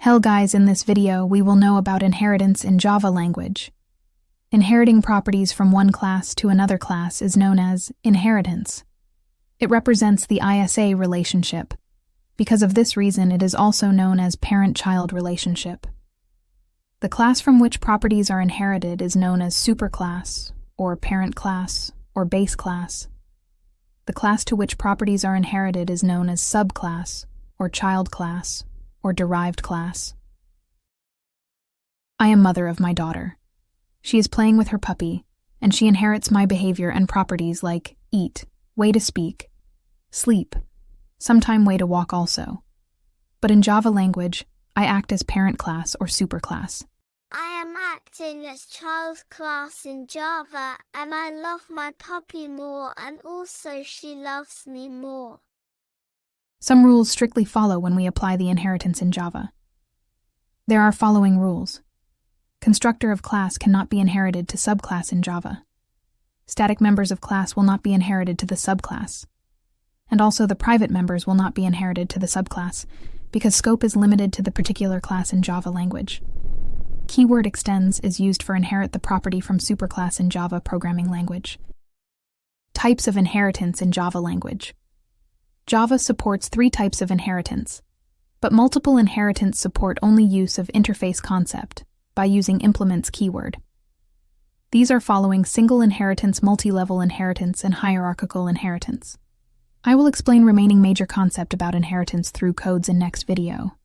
Hell guys, in this video we will know about inheritance in Java language. Inheriting properties from one class to another class is known as inheritance. It represents the ISA relationship. Because of this reason, it is also known as parent-child relationship. The class from which properties are inherited is known as superclass, or parent class, or base class. The class to which properties are inherited is known as subclass, or child class, or derived class. I am mother of my daughter. She is playing with her puppy, and she inherits my behavior and properties like eat, way to speak, sleep, sometime way to walk also. But in Java language, I act as parent class or superclass. I am acting as child class in Java, and I love my puppy more, and also she loves me more. Some rules strictly follow when we apply the inheritance in Java. There are following rules. Constructor of class cannot be inherited to subclass in Java. Static members of class will not be inherited to the subclass. And also the private members will not be inherited to the subclass, because scope is limited to the particular class in Java language. Keyword extends is used for inherit the property from superclass in Java programming language. Types of inheritance in Java language. Java supports 3 types of inheritance, but multiple inheritance support only use of interface concept by using implements keyword. These are following single inheritance, multi-level inheritance, and hierarchical inheritance. I will explain remaining major concept about inheritance through codes in next video.